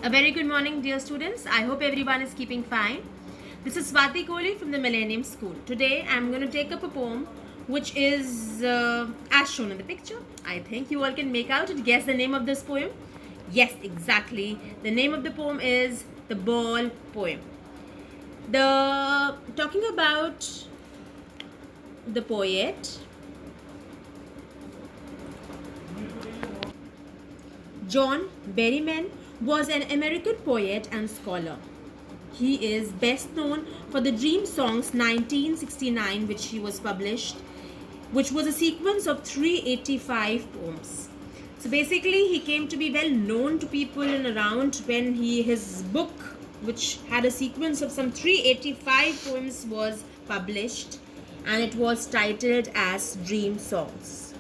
A very good morning, dear students. I hope everyone is keeping fine. This is Swati Kohli from the Millennium School. Today, I'm going to take up a poem which is as shown in the picture. I think you all can make out and guess the name of this poem. Yes, exactly. The name of the poem is The Ball Poem. Talking about the poet, John Berryman was an American poet and scholar. He is best known for the Dream Songs 1969, which he was published, which was a sequence of 385 poems. So basically, he came to be well known to people and around when his book, which had a sequence of some 385 poems, was published, and it was titled as Dream Songs.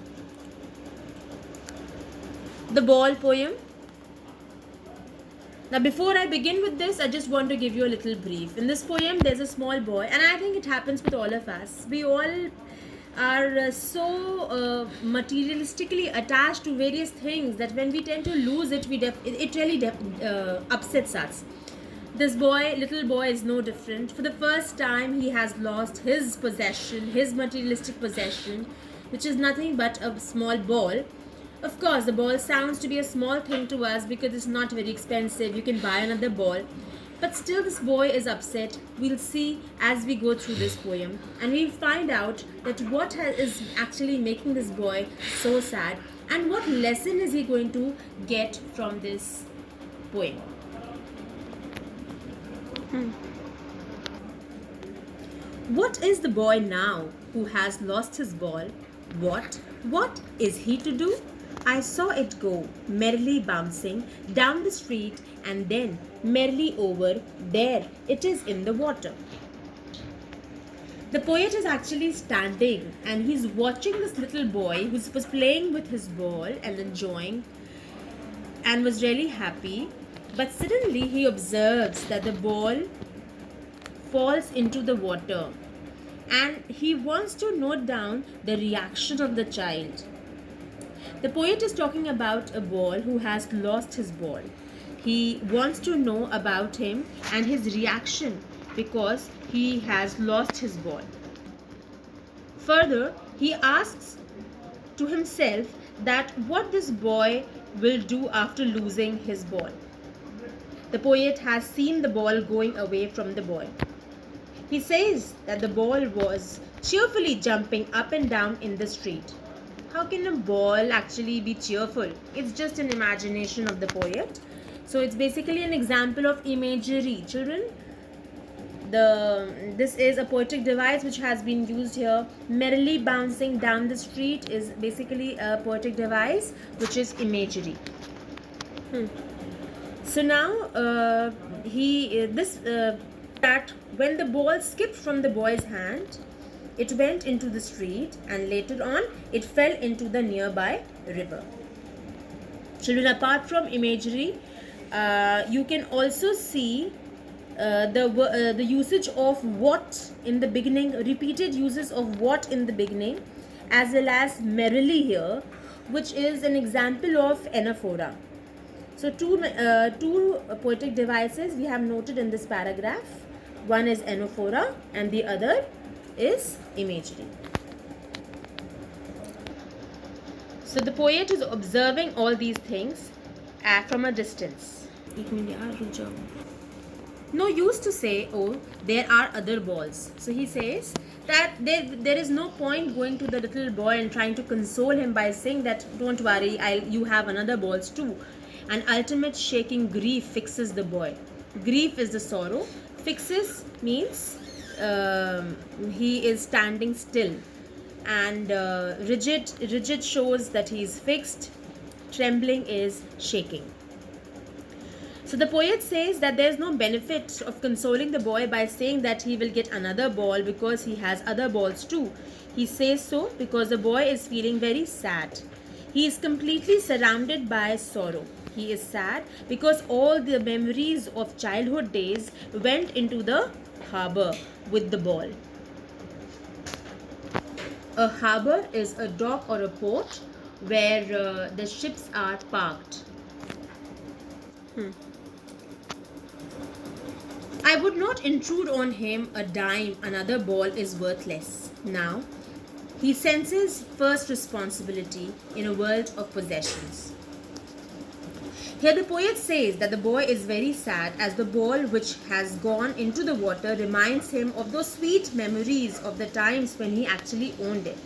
The Ball Poem. Now, before I begin with this, I just want to give you a little brief. In this poem, there's a small boy, and I think it happens with all of us. We all are so materialistically attached to various things that when we tend to lose it, it really upsets us. This little boy is no different. For the first time, he has lost his possession, his materialistic possession, which is nothing but a small ball. Of course, the ball sounds to be a small thing to us because it's not very expensive. You can buy another ball. But still, this boy is upset. We'll see as we go through this poem. And we'll find out that what is actually making this boy so sad and what lesson is he going to get from this poem. What is the boy now who has lost his ball? What is he to do? I saw it go, merrily bouncing down the street, and then merrily over there it is in the water. The poet is actually standing and he's watching this little boy who was playing with his ball and enjoying and was really happy. But suddenly he observes that the ball falls into the water, and he wants to note down the reaction of the child. The poet is talking about a boy who has lost his ball. He wants to know about him and his reaction because he has lost his ball. Further, he asks to himself that what this boy will do after losing his ball. The poet has seen the ball going away from the boy. He says that the ball was cheerfully jumping up and down in the street. How can a ball actually be cheerful? It's just an imagination of the poet. So it's basically an example of imagery. Children, this is a poetic device which has been used here. Merrily bouncing down the street is basically a poetic device which is imagery. So now that when the ball skipped from the boy's hand, it went into the street, and later on it fell into the nearby river. Children, apart from imagery, you can also see the usage of what in the beginning, repeated uses of what in the beginning, as well as merrily here, which is an example of anaphora. So two poetic devices we have noted in this paragraph. One is anaphora and the other is imagery. So the poet is observing all these things from a distance. No use to say, oh, there are other balls. So he says that there is no point going to the little boy and trying to console him by saying that don't worry, you have another balls too. An ultimate shaking grief fixes the boy. Grief is the sorrow. Fixes means he is standing still, and rigid shows that he is fixed. Trembling is shaking. So the poet says that there is no benefit of consoling the boy by saying that he will get another ball because he has other balls too. He says so because the boy is feeling very sad. He is completely surrounded by sorrow. He is sad because all the memories of childhood days went into the harbor with the ball. A harbor is a dock or a port where the ships are parked. I would not intrude on him a dime, another ball is worthless. Now, he senses first responsibility in a world of possessions. Here the poet says that the boy is very sad as the ball which has gone into the water reminds him of those sweet memories of the times when he actually owned it.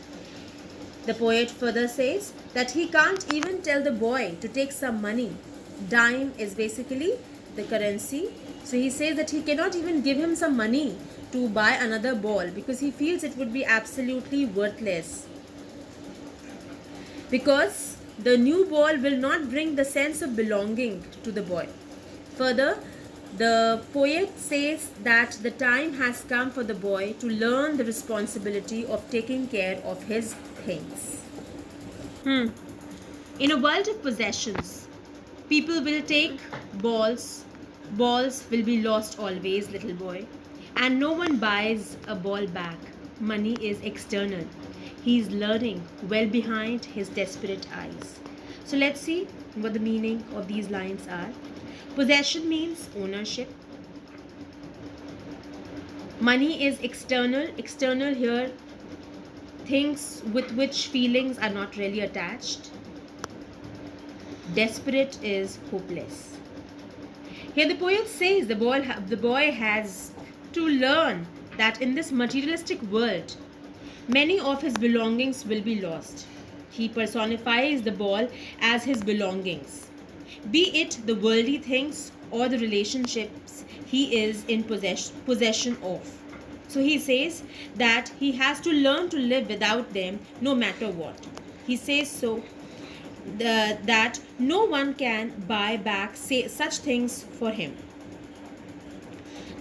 The poet further says that he can't even tell the boy to take some money. Dime is basically the currency. So he says that he cannot even give him some money to buy another ball because he feels it would be absolutely worthless. Because the new ball will not bring the sense of belonging to the boy. Further, the poet says that the time has come for the boy to learn the responsibility of taking care of his things. In a world of possessions, people will take balls. Balls will be lost always, little boy. And no one buys a ball back. Money is external. He is learning well behind his desperate eyes. So let's see what the meaning of these lines are. Possession means ownership. Money is external. External here, things with which feelings are not really attached. Desperate is hopeless. Here the poet says the boy has to learn that in this materialistic world, many of his belongings will be lost. He personifies the ball as his belongings, be it the worldly things or the relationships he is in possession of. So he says that he has to learn to live without them no matter what. He says so that no one can buy back such things for him.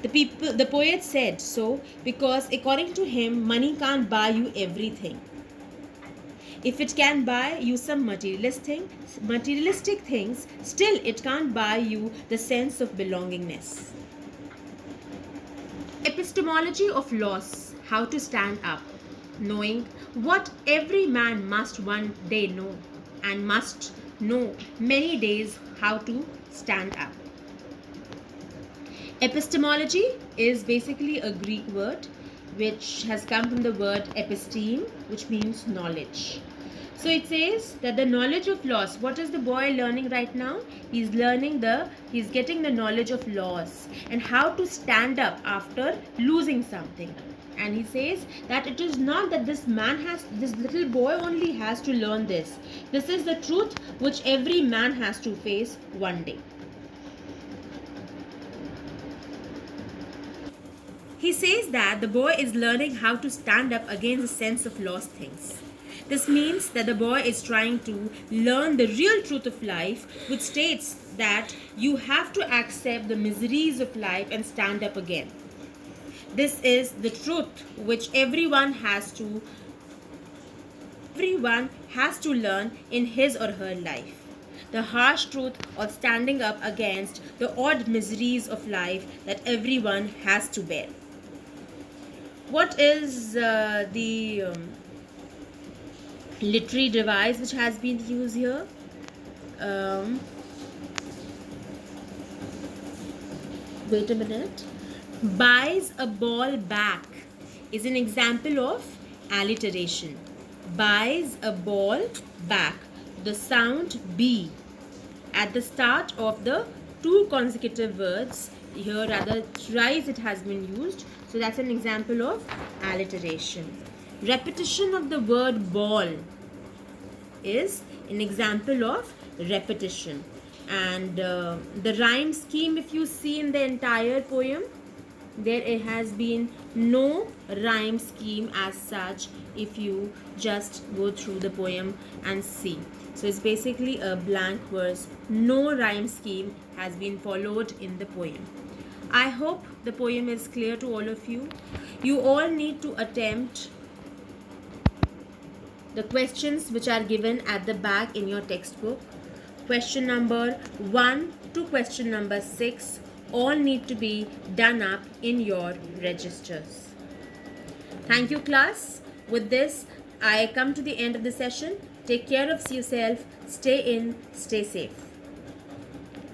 The poet said so because according to him, money can't buy you everything. If it can buy you some materialistic things, still it can't buy you the sense of belongingness. Epistemology of loss, how to stand up, knowing what every man must one day know, and must know many days how to stand up. Epistemology is basically a Greek word which has come from the word episteme, which means knowledge. So it says that the knowledge of loss, what is the boy learning right now? He's getting the knowledge of loss and how to stand up after losing something. And he says that it is not that this little boy only has to learn this. This is the truth which every man has to face one day. He says that the boy is learning how to stand up against the sense of lost things. This means that the boy is trying to learn the real truth of life, which states that you have to accept the miseries of life and stand up again. This is the truth which everyone has to learn in his or her life. The harsh truth of standing up against the odd miseries of life that everyone has to bear. What is the literary device which has been used here? Wait a minute. Buys a ball back is an example of alliteration. Buys a ball back. The sound B at the start of the two consecutive words, here rather thrice it has been used. So that's an example of alliteration. Repetition of the word ball is an example of repetition. And the rhyme scheme, if you see in the entire poem, there has been no rhyme scheme as such if you just go through the poem and see. So it's basically a blank verse. No rhyme scheme has been followed in the poem. I hope the poem is clear to all of you. You all need to attempt the questions which are given at the back in your textbook. Question number 1 to question number 6 all need to be done up in your registers. Thank you, class. With this, I come to the end of the session. Take care of yourself. Stay in, stay safe.